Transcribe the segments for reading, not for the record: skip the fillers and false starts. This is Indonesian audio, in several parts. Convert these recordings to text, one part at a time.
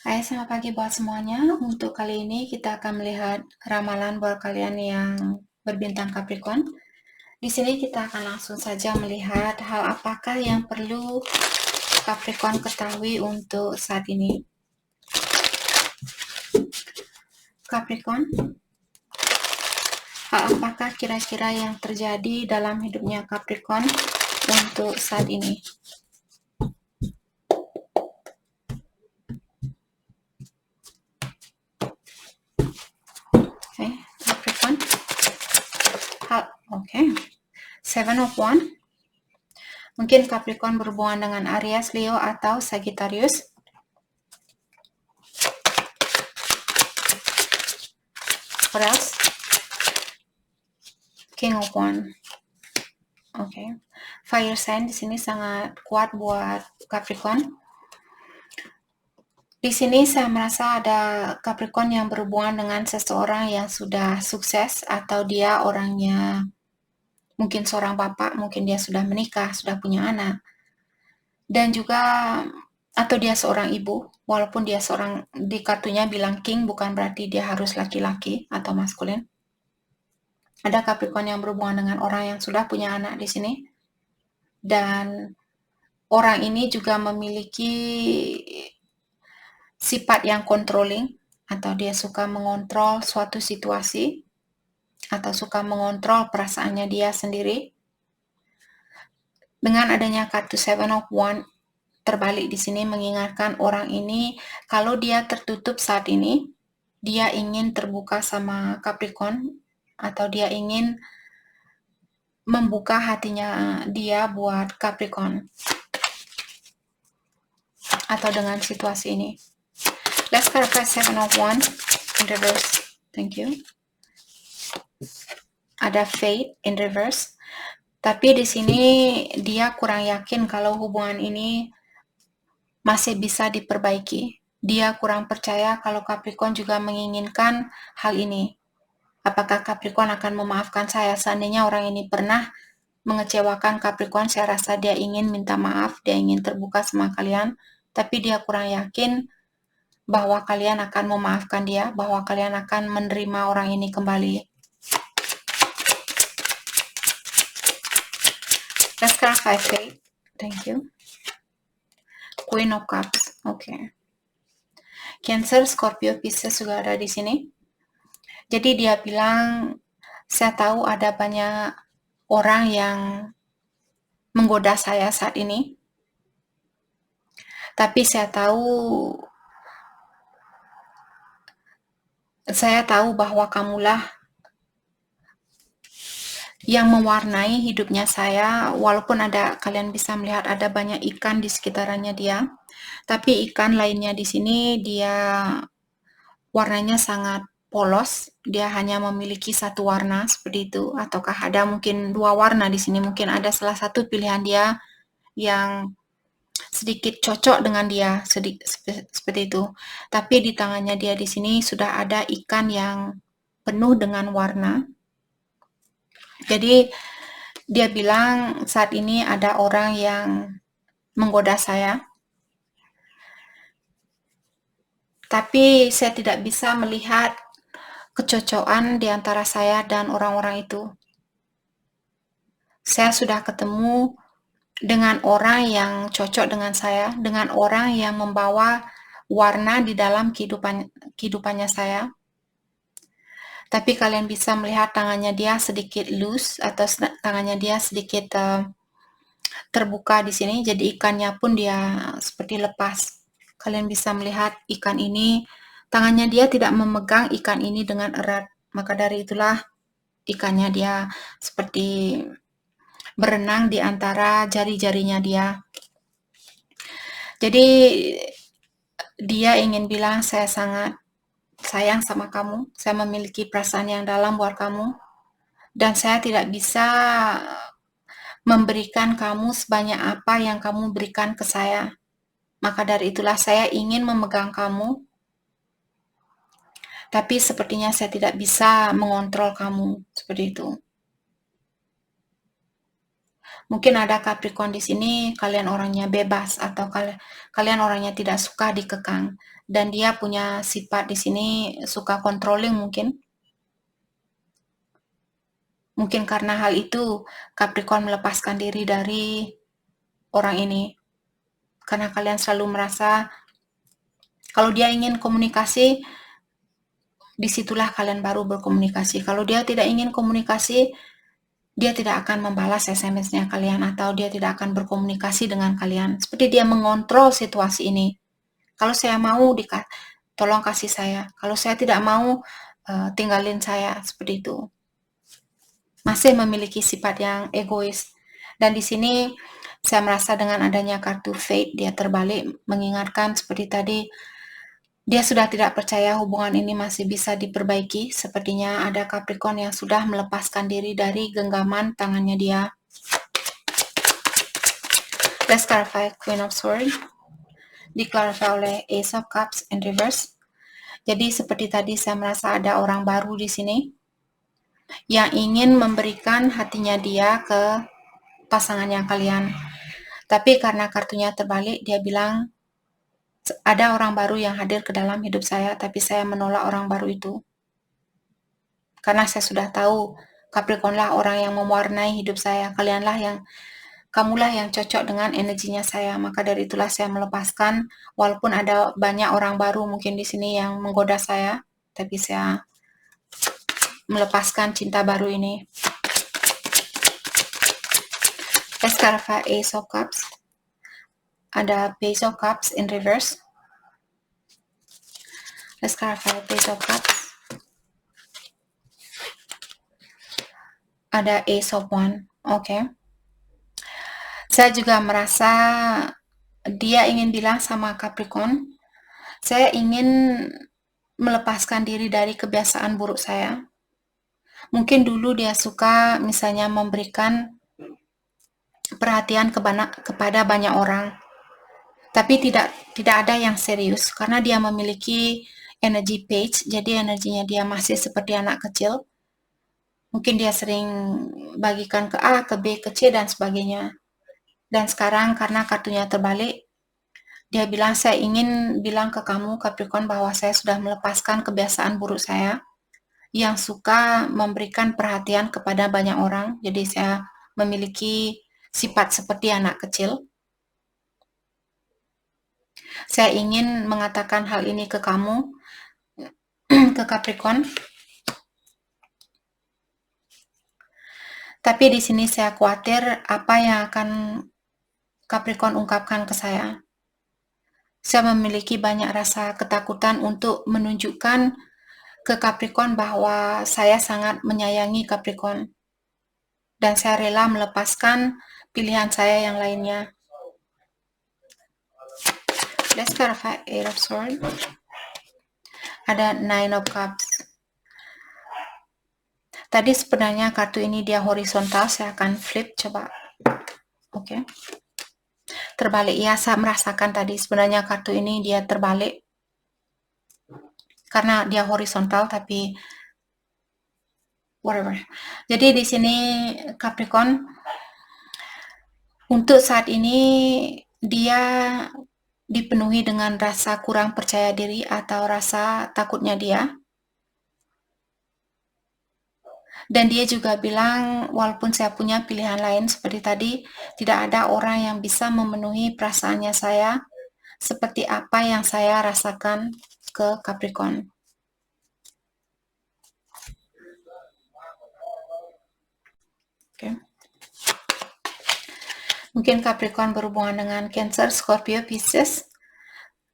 Hai, selamat pagi buat semuanya. Untuk kali ini kita akan melihat ramalan buat kalian yang berbintang Capricorn. Di sini kita akan langsung saja melihat hal apakah yang perlu Capricorn ketahui untuk saat ini. Capricorn, hal apakah kira-kira yang terjadi dalam hidupnya Capricorn untuk saat ini? Oke, Capricorn. Oke. Seven of Wands. Mungkin Capricorn berhubungan dengan Aries, Leo, atau Sagittarius. What else? King of Wands. Oke. Fire sign di sini sangat kuat buat Capricorn. Di sini saya merasa ada Capricorn yang berhubungan dengan seseorang yang sudah sukses atau dia orangnya mungkin seorang bapak, mungkin dia sudah menikah, sudah punya anak. Dan juga atau dia seorang ibu, walaupun dia seorang, di kartunya bilang king, bukan berarti dia harus laki-laki atau maskulin. Ada Capricorn yang berhubungan dengan orang yang sudah punya anak di sini. Dan orang ini juga memiliki sifat yang controlling, atau dia suka mengontrol suatu situasi, atau suka mengontrol perasaannya dia sendiri. Dengan adanya kartu Seven of Wands terbalik di sini mengingatkan orang ini kalau dia tertutup saat ini, dia ingin terbuka sama Capricorn, atau dia ingin membuka hatinya dia buat Capricorn atau dengan situasi ini. Let's clarify Seven of Wands in reverse. Thank you. Ada Fate in reverse. Tapi di sini dia kurang yakin kalau hubungan ini masih bisa diperbaiki. Dia kurang percaya kalau Capricorn juga menginginkan hal ini. Apakah Capricorn akan memaafkan saya? Seandainya orang ini pernah mengecewakan Capricorn, saya rasa dia ingin minta maaf, dia ingin terbuka sama kalian, tapi dia kurang yakin bahwa kalian akan memaafkan dia, bahwa kalian akan menerima orang ini kembali. Let's clarify Fate. Thank you. Queen of Cups. Okay. Cancer, Scorpio, Pisces juga ada di sini. Jadi dia bilang, saya tahu ada banyak orang yang menggoda saya saat ini. Tapi saya tahu bahwa kamulah yang mewarnai hidupnya saya, walaupun kalian bisa melihat ada banyak ikan di sekitarannya dia, tapi ikan lainnya di sini dia warnanya sangat polos, dia hanya memiliki satu warna seperti itu, ataukah ada mungkin dua warna di sini, mungkin ada salah satu pilihan dia yang sedikit cocok dengan dia, seperti itu. Tapi di tangannya dia di sini sudah ada ikan yang penuh dengan warna. Jadi dia bilang saat ini ada orang yang menggoda saya, tapi saya tidak bisa melihat kecocokan di antara saya dan orang-orang itu. Saya sudah ketemu dengan orang yang cocok dengan saya, dengan orang yang membawa warna di dalam kehidupannya saya. Tapi kalian bisa melihat tangannya dia sedikit loose, atau tangannya dia sedikit terbuka di sini, jadi ikannya pun dia seperti lepas. Kalian bisa melihat ikan ini, tangannya dia tidak memegang ikan ini dengan erat, maka dari itulah ikannya dia seperti berenang di antara jari-jarinya dia. Jadi dia ingin bilang, saya sangat sayang sama kamu, saya memiliki perasaan yang dalam buat kamu, dan saya tidak bisa memberikan kamu sebanyak apa yang kamu berikan ke saya. Maka dari itulah saya ingin memegang kamu, tapi sepertinya saya tidak bisa mengontrol kamu, seperti itu. Mungkin ada Capricorn di sini, kalian orangnya bebas atau kalian orangnya tidak suka dikekang. Dan dia punya sifat di sini suka controlling mungkin. Mungkin karena hal itu Capricorn melepaskan diri dari orang ini. Karena kalian selalu merasa kalau dia ingin komunikasi, disitulah kalian baru berkomunikasi. Kalau dia tidak ingin komunikasi, dia tidak akan membalas SMS-nya kalian atau dia tidak akan berkomunikasi dengan kalian. Seperti dia mengontrol situasi ini. Kalau saya mau, tolong kasih saya. Kalau saya tidak mau, tinggalin saya. Seperti itu. Masih memiliki sifat yang egois. Dan di sini saya merasa dengan adanya kartu Fate, dia terbalik mengingatkan seperti tadi, dia sudah tidak percaya hubungan ini masih bisa diperbaiki. Sepertinya ada Capricorn yang sudah melepaskan diri dari genggaman tangannya dia. Let's clarify Queen of Swords. Diklarify oleh Ace of Cups in reverse. Jadi seperti tadi saya merasa ada orang baru di sini yang ingin memberikan hatinya dia ke pasangannya kalian. Tapi karena kartunya terbalik, dia bilang ada orang baru yang hadir ke dalam hidup saya, tapi saya menolak orang baru itu. Karena saya sudah tahu Capricorn lah orang yang mewarnai hidup saya. Kamulah yang cocok dengan energinya saya. Maka dari itulah saya melepaskan, walaupun ada banyak orang baru mungkin di sini yang menggoda saya, tapi saya melepaskan cinta baru ini. Let's clarify Ace of Cups. Ada Page of Cups in reverse. Let's clarify Page of Cups. Ada Ace of Wands. Oke. Saya juga merasa dia ingin bilang sama Capricorn, saya ingin melepaskan diri dari kebiasaan buruk saya. Mungkin dulu dia suka misalnya memberikan perhatian kepada banyak orang. Tapi tidak ada yang serius karena dia memiliki energi page, jadi energinya dia masih seperti anak kecil. Mungkin dia sering bagikan ke A, ke B, ke C, dan sebagainya. Dan sekarang karena kartunya terbalik, dia bilang, saya ingin bilang ke kamu, Capricorn, bahwa saya sudah melepaskan kebiasaan buruk saya yang suka memberikan perhatian kepada banyak orang. Jadi saya memiliki sifat seperti anak kecil. Saya ingin mengatakan hal ini ke kamu, ke Capricorn. Tapi di sini saya khawatir apa yang akan Capricorn ungkapkan ke saya. Saya memiliki banyak rasa ketakutan untuk menunjukkan ke Capricorn bahwa saya sangat menyayangi Capricorn. Dan saya rela melepaskan pilihan saya yang lainnya. Let's clarify Eight of Swords. Ada Nine of Cups. Tadi sebenarnya kartu ini dia horizontal, saya akan flip, coba. Oke. Terbalik, ya saya merasakan tadi sebenarnya kartu ini dia terbalik. Karena dia horizontal, tapi whatever. Jadi di sini Capricorn, untuk saat ini dia dipenuhi dengan rasa kurang percaya diri atau rasa takutnya dia. Dan dia juga bilang, walaupun saya punya pilihan lain seperti tadi, tidak ada orang yang bisa memenuhi perasaannya saya seperti apa yang saya rasakan ke Capricorn. Oke. Mungkin Capricorn berhubungan dengan Cancer, Scorpio, Pisces,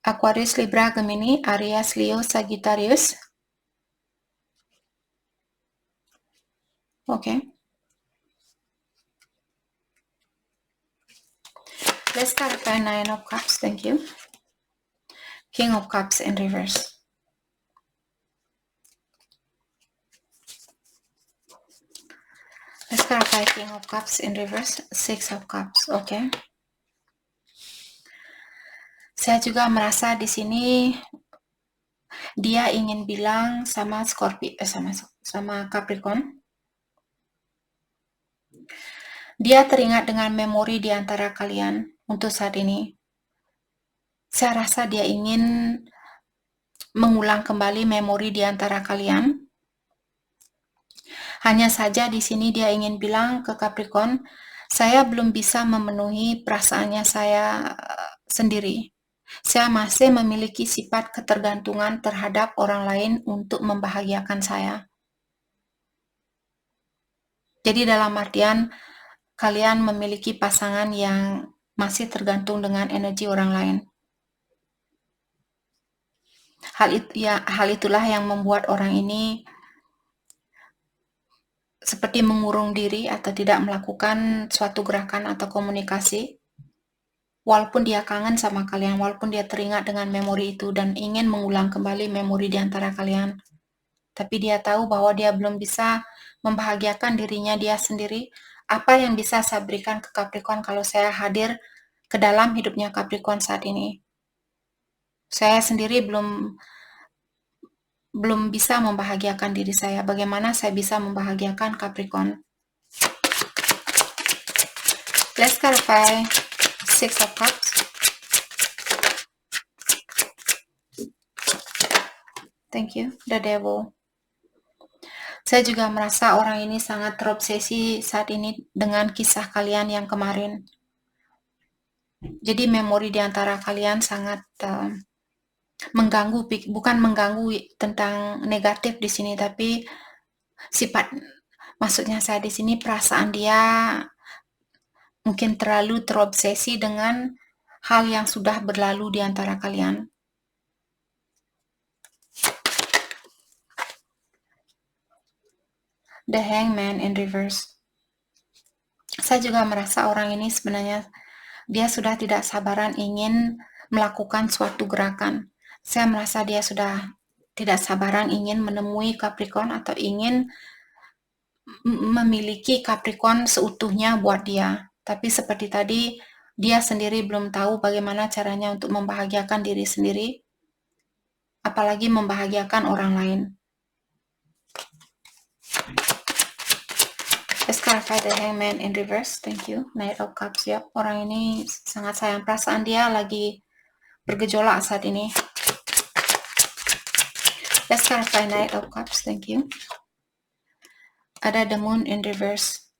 Aquarius, Libra, Gemini, Aries, Leo, Sagittarius. Okay. Let's clarify Nine of Cups. Thank you. King of Cups in reverse. Let's clarify King of Cups in reverse. Six of Cups. Okay. Saya juga merasa di sini dia ingin bilang sama Scorpio, sama Capricorn. Dia teringat dengan memori di antara kalian untuk saat ini. Saya rasa dia ingin mengulang kembali memori di antara kalian. Hanya saja di sini dia ingin bilang ke Capricorn, saya belum bisa memenuhi perasaannya saya sendiri. Saya masih memiliki sifat ketergantungan terhadap orang lain untuk membahagiakan saya. Jadi dalam artian kalian memiliki pasangan yang masih tergantung dengan energi orang lain. Hal itulah yang membuat orang ini seperti mengurung diri atau tidak melakukan suatu gerakan atau komunikasi. Walaupun dia kangen sama kalian, walaupun dia teringat dengan memori itu dan ingin mengulang kembali memori di antara kalian. Tapi dia tahu bahwa dia belum bisa membahagiakan dirinya dia sendiri. Apa yang bisa saya berikan ke Capricorn kalau saya hadir ke dalam hidupnya Capricorn saat ini? Saya sendiri belum bisa membahagiakan diri saya. Bagaimana saya bisa membahagiakan Capricorn? Let's clarify. Six of Cups. Thank you. The Devil. Saya juga merasa orang ini sangat terobsesi saat ini dengan kisah kalian yang kemarin. Jadi memori di antara kalian sangat mengganggu, bukan mengganggu tentang negatif di sini, tapi sifat, maksudnya saya di sini perasaan dia mungkin terlalu terobsesi dengan hal yang sudah berlalu di antara kalian. The Hangman in reverse. Saya juga merasa orang ini sebenarnya dia sudah tidak sabaran ingin melakukan suatu gerakan. Saya merasa dia sudah tidak sabaran ingin menemui Capricorn atau ingin memiliki Capricorn seutuhnya buat dia. Tapi seperti tadi, dia sendiri belum tahu bagaimana caranya untuk membahagiakan diri sendiri, apalagi membahagiakan orang lain. Let's clarify the Hangman in reverse. Thank you. Knight of Cups. Yep. Orang ini sangat sayang. Perasaan dia lagi bergejolak saat ini. Let's clarify Knight of Cups. Thank you. Ada the Moon in reverse.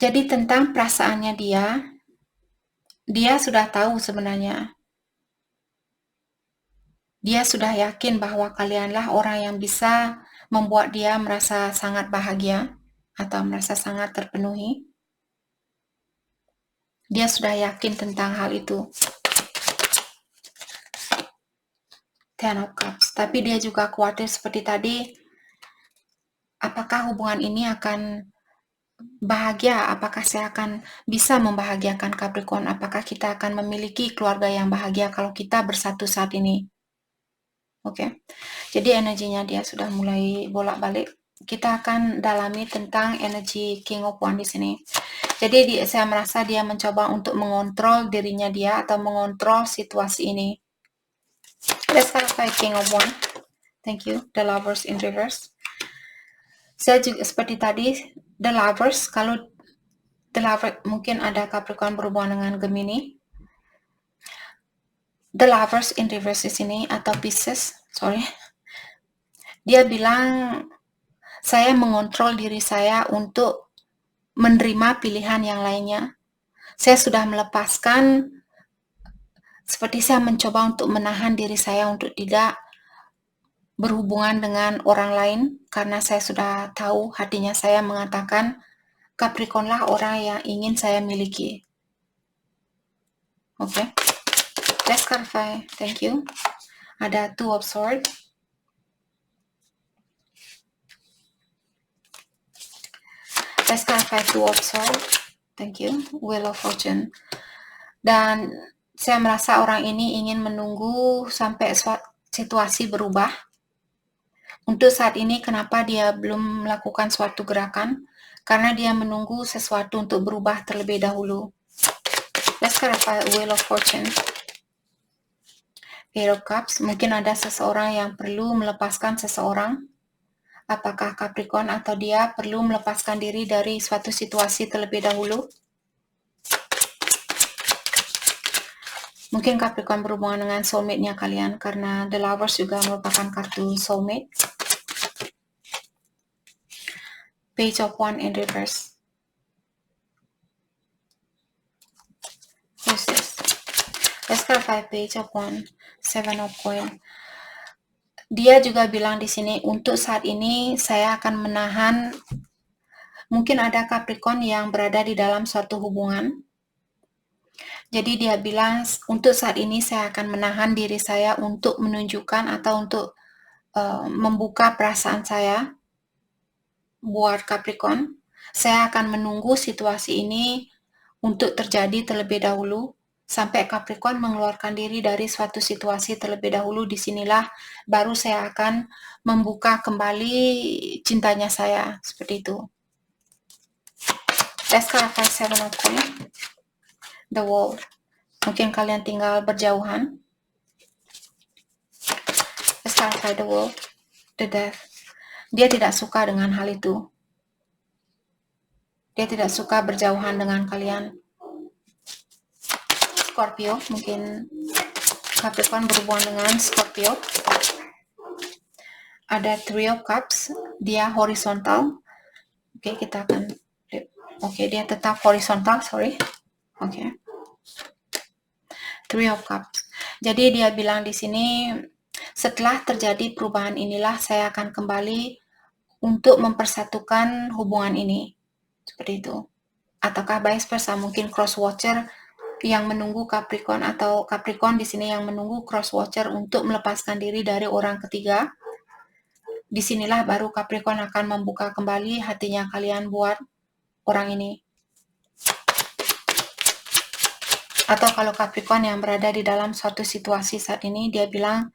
Jadi tentang perasaannya dia sudah tahu sebenarnya. Dia sudah yakin bahwa kalianlah orang yang bisa membuat dia merasa sangat bahagia atau merasa sangat terpenuhi. Dia sudah yakin tentang hal itu. Ten of Cups. Tapi dia juga khawatir seperti tadi, apakah hubungan ini akan bahagia? Apakah saya akan bisa membahagiakan Capricorn? Apakah kita akan memiliki keluarga yang bahagia kalau kita bersatu saat ini? Oke. Jadi energinya dia sudah mulai bolak-balik. Kita akan dalami tentang energi King of Wands di sini. Jadi saya merasa dia mencoba untuk mengontrol dirinya dia atau mengontrol situasi ini. Let's clarify King of Wands. Thank you. The Lovers in reverse. Saya juga seperti tadi, The Lovers, kalau The Lovers mungkin ada Capricorn berhubungan dengan Gemini. The Lovers in reverse di sini atau Pisces, sorry. Dia bilang saya mengontrol diri saya untuk menerima pilihan yang lainnya. Saya sudah melepaskan, seperti saya mencoba untuk menahan diri saya untuk tidak berhubungan dengan orang lain karena saya sudah tahu hatinya saya mengatakan Capricornlah orang yang ingin saya miliki. Oke. Let's clarify. Thank you. Ada Two of Swords. Let's clarify Two of Swords. Thank you. Wheel of Fortune. Dan saya merasa orang ini ingin menunggu sampai situasi berubah. Untuk saat ini, kenapa dia belum melakukan suatu gerakan? Karena dia menunggu sesuatu untuk berubah terlebih dahulu. Let's clarify Wheel of Fortune. Eight of Cups. Mungkin ada seseorang yang perlu melepaskan seseorang. Apakah Capricorn atau dia perlu melepaskan diri dari suatu situasi terlebih dahulu? Mungkin Capricorn berhubungan dengan soulmate-nya kalian, karena The Lovers juga merupakan kartu soulmate. Page of Wands in reverse. Who's this? Let's clarify Page of Wands, Seven of Coins. Dia juga bilang di sini, untuk saat ini saya akan menahan. Mungkin ada Capricorn yang berada di dalam suatu hubungan. Jadi dia bilang, untuk saat ini saya akan menahan diri saya untuk menunjukkan atau untuk membuka perasaan saya buat Capricorn. Saya akan menunggu situasi ini untuk terjadi terlebih dahulu sampai Capricorn mengeluarkan diri dari suatu situasi terlebih dahulu. Disinilah baru saya akan membuka kembali cintanya saya, seperti itu. Let's clarify Seven of Coins. The World. Mungkin kalian tinggal berjauhan. Let's clarify the World. The Death. Dia tidak suka dengan hal itu. Dia tidak suka berjauhan dengan kalian. Scorpio, mungkin Capricorn berhubungan dengan Scorpio. Ada Three of Cups, dia horizontal. Oke, kita akan dia tetap horizontal, sorry. Oke. Three of Cups. Jadi dia bilang di sini, setelah terjadi perubahan inilah saya akan kembali untuk mempersatukan hubungan ini. Seperti itu. Ataukah vice versa, mungkin cross watcher yang menunggu Capricorn, atau Capricorn di sini yang menunggu cross watcher untuk melepaskan diri dari orang ketiga. Disinilah baru Capricorn akan membuka kembali hatinya kalian buat orang ini. Atau kalau Capricorn yang berada di dalam suatu situasi saat ini, dia bilang,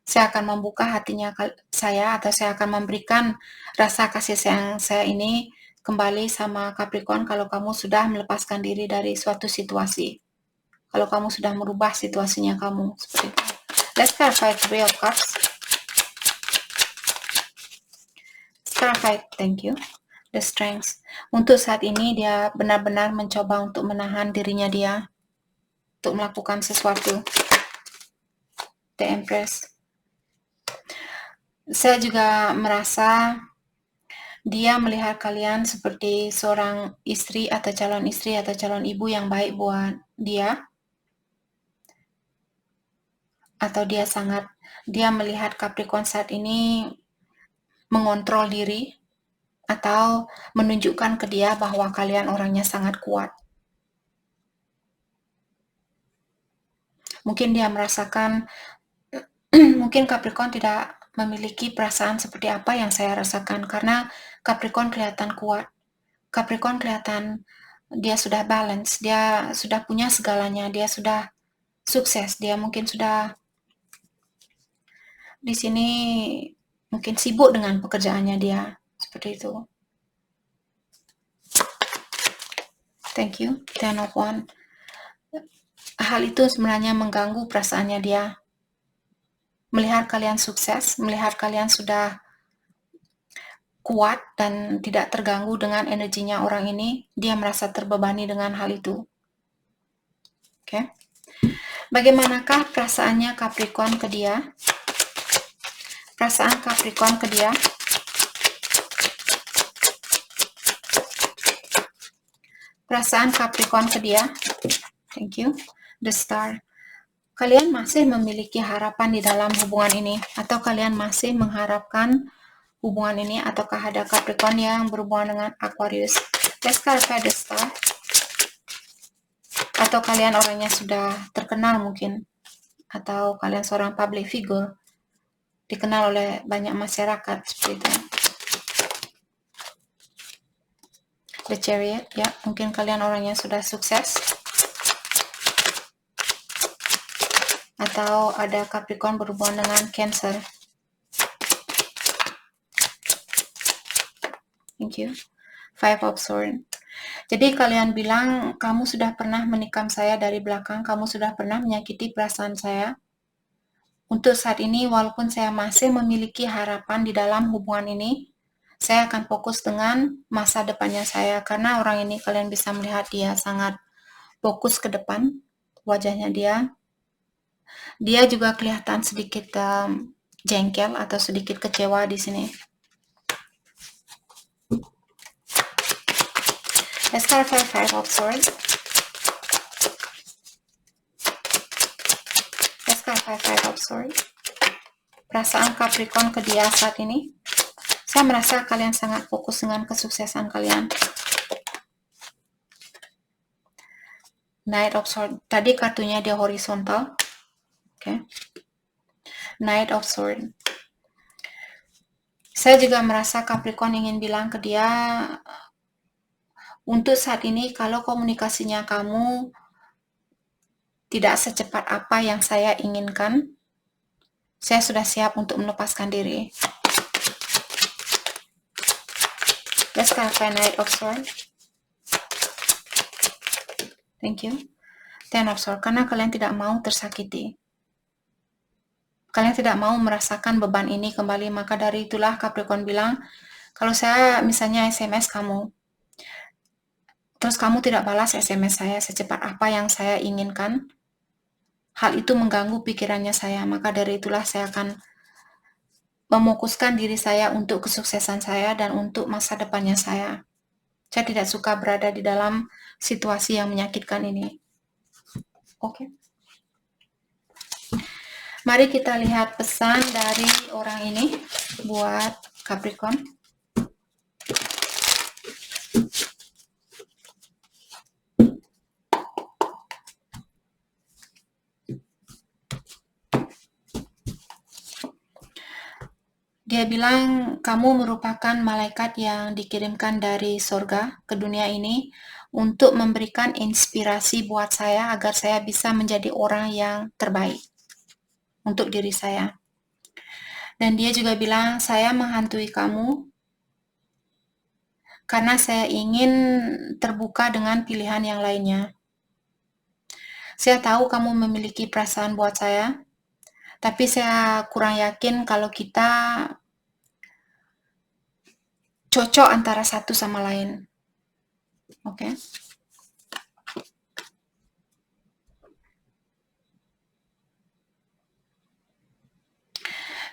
saya akan membuka hatinya saya, atau saya akan memberikan rasa kasih sayang saya ini kembali sama Capricorn kalau kamu sudah melepaskan diri dari suatu situasi. Kalau kamu sudah merubah situasinya kamu, seperti itu. Let's clarify Three of Cups. Clarify, thank you. The Strength. Untuk saat ini dia benar-benar mencoba untuk menahan dirinya dia untuk melakukan sesuatu. The Empress. Saya juga merasa dia melihat kalian seperti seorang istri atau calon ibu yang baik buat dia. Atau dia melihat Capricorn saat ini mengontrol diri atau menunjukkan ke dia bahwa kalian orangnya sangat kuat. Mungkin dia merasakan, mungkin Capricorn tidak memiliki perasaan seperti apa yang saya rasakan, karena Capricorn kelihatan kuat. Capricorn kelihatan dia sudah balance, dia sudah punya segalanya, dia sudah sukses, dia mungkin sudah di sini mungkin sibuk dengan pekerjaannya dia, seperti itu. Thank you. Ten of Wands. Hal itu sebenarnya mengganggu perasaannya dia. Melihat kalian sukses, melihat kalian sudah kuat dan tidak terganggu dengan energinya orang ini, dia merasa terbebani dengan hal itu. Oke. Bagaimanakah perasaannya Capricorn ke dia? Perasaan Capricorn ke dia. Perasaan Capricorn ke dia. Thank you. The Star. Kalian masih memiliki harapan di dalam hubungan ini, atau kalian masih mengharapkan hubungan ini, ataukah ada Capricorn yang berhubungan dengan Aquarius? Let's clarify the Star. Atau kalian orangnya sudah terkenal mungkin, atau kalian seorang public figure, dikenal oleh banyak masyarakat, seperti itu. The Chariot, ya, mungkin kalian orangnya sudah sukses. Atau ada Capricorn berhubungan dengan Cancer. Thank you. Five of Swords. Jadi kalian bilang, kamu sudah pernah menikam saya dari belakang, kamu sudah pernah menyakiti perasaan saya. Untuk saat ini, walaupun saya masih memiliki harapan di dalam hubungan ini, Saya akan fokus dengan masa depannya saya, karena orang ini kalian bisa melihat dia sangat fokus ke depan, wajahnya dia. Dia juga kelihatan sedikit jengkel atau sedikit kecewa di sini. Let's start Five of Swords. Let's start Five of Swords. Perasaan Capricorn ke dia saat ini. Saya merasa kalian sangat fokus dengan kesuksesan kalian. Knight of Swords. Tadi kartunya dia horizontal. Oke. Knight of Swords. Saya juga merasa Capricorn ingin bilang ke dia, untuk saat ini kalau komunikasinya kamu tidak secepat apa yang saya inginkan, saya sudah siap untuk melepaskan diri. Let's clarify Knight of Swords. Thank you. Ten of Swords. Karena kalian tidak mau tersakiti. Kalian tidak mau merasakan beban ini kembali. Maka dari itulah Capricorn bilang, kalau saya misalnya SMS kamu, terus kamu tidak balas SMS saya secepat apa yang saya inginkan, hal itu mengganggu pikirannya saya. Maka dari itulah saya akan mefokuskan diri saya untuk kesuksesan saya dan untuk masa depannya saya. Saya tidak suka berada di dalam situasi yang menyakitkan ini. Oke. Mari kita lihat pesan dari orang ini buat Capricorn. Dia bilang, kamu merupakan malaikat yang dikirimkan dari surga ke dunia ini untuk memberikan inspirasi buat saya agar saya bisa menjadi orang yang terbaik untuk diri saya. Dan dia juga bilang, saya menghantui kamu karena saya ingin terbuka dengan pilihan yang lainnya. Saya tahu kamu memiliki perasaan buat saya, tapi saya kurang yakin kalau kita cocok antara satu sama lain. Oke.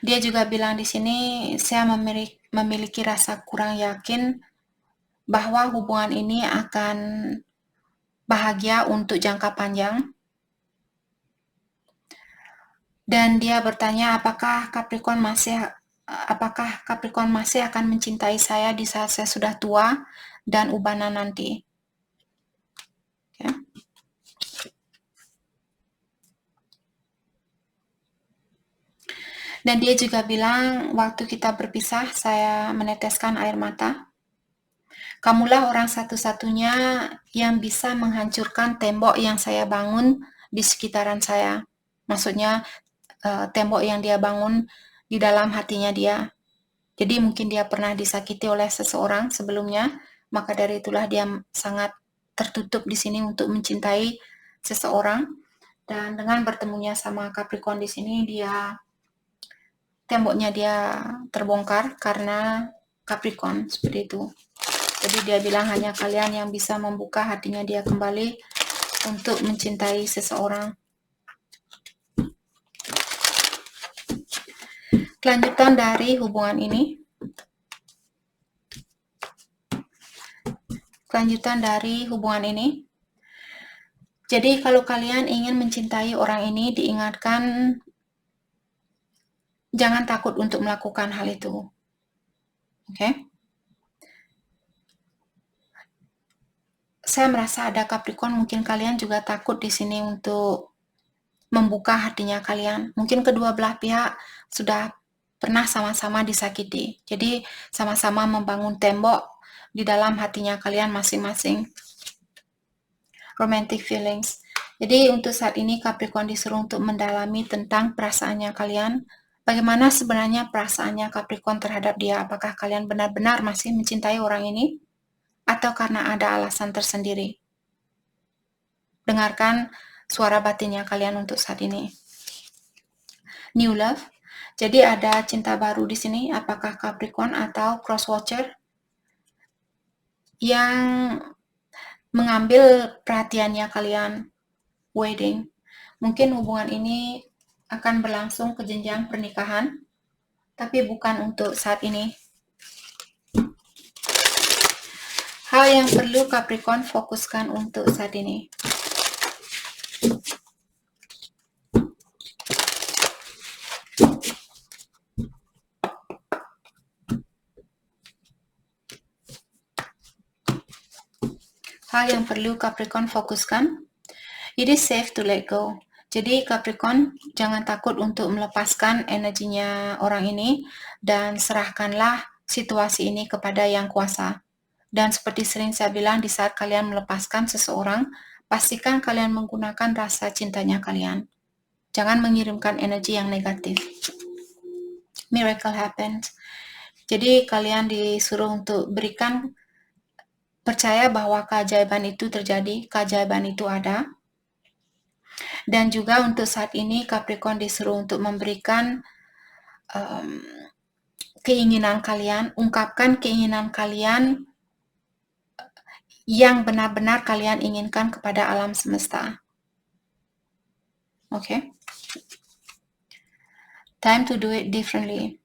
Dia juga bilang di sini, saya memiliki rasa kurang yakin bahwa hubungan ini akan bahagia untuk jangka panjang. Dan dia bertanya, apakah Capricorn masih akan mencintai saya di saat saya sudah tua dan ubanan nanti. Okay. Dan dia juga bilang, waktu kita berpisah, saya meneteskan air mata. Kamulah orang satu-satunya yang bisa menghancurkan tembok yang saya bangun di sekitaran saya. Maksudnya tembok yang dia bangun di dalam hatinya dia. Jadi mungkin dia pernah disakiti oleh seseorang sebelumnya, maka dari itulah dia sangat tertutup di sini untuk mencintai seseorang. Dan dengan bertemunya sama Capricorn di sini, temboknya dia terbongkar karena Capricorn, seperti itu. Jadi dia bilang hanya kalian yang bisa membuka hatinya dia kembali untuk mencintai seseorang. Kelanjutan dari hubungan ini. Jadi kalau kalian ingin mencintai orang ini, diingatkan jangan takut untuk melakukan hal itu. Oke? Saya merasa ada Capricorn, mungkin kalian juga takut di sini untuk membuka hatinya kalian. Mungkin kedua belah pihak sudah pernah sama-sama disakiti. Jadi sama-sama membangun tembok di dalam hatinya kalian masing-masing. Romantic feelings. Jadi untuk saat ini Capricorn disuruh untuk mendalami tentang perasaannya kalian. Bagaimana sebenarnya perasaannya Capricorn terhadap dia? Apakah kalian benar-benar masih mencintai orang ini? Atau karena ada alasan tersendiri? Dengarkan suara batinnya kalian untuk saat ini. New love. Jadi ada cinta baru di sini, apakah Capricorn atau cross watcher yang mengambil perhatiannya kalian, wedding. Mungkin hubungan ini akan berlangsung ke jenjang pernikahan, tapi bukan untuk saat ini. Hal yang perlu Capricorn fokuskan untuk saat ini. Hal yang perlu Capricorn fokuskan. It is safe to let go. Jadi Capricorn, jangan takut untuk melepaskan energinya orang ini dan serahkanlah situasi ini kepada Yang Kuasa. Dan seperti sering saya bilang, di saat kalian melepaskan seseorang, pastikan kalian menggunakan rasa cintanya kalian. Jangan mengirimkan energi yang negatif. Miracle happens. Jadi kalian disuruh untuk berikan, percaya bahwa keajaiban itu terjadi, keajaiban itu ada. Dan juga untuk saat ini Capricorn disuruh untuk memberikan keinginan kalian, ungkapkan keinginan kalian yang benar-benar kalian inginkan kepada alam semesta. Okay? Time to do it differently.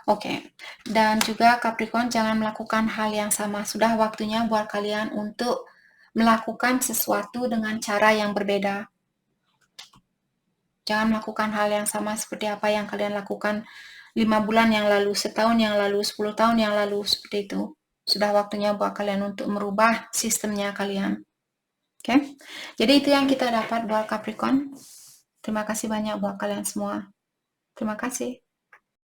Oke, dan juga Capricorn jangan melakukan hal yang sama. Sudah waktunya buat kalian untuk melakukan sesuatu dengan cara yang berbeda. Jangan melakukan hal yang sama seperti apa yang kalian lakukan 5 bulan yang lalu, setahun yang lalu, 10 tahun yang lalu, seperti itu. Sudah waktunya buat kalian untuk merubah sistemnya kalian. Oke, jadi itu yang kita dapat buat Capricorn. Terima kasih banyak buat kalian semua. Terima kasih.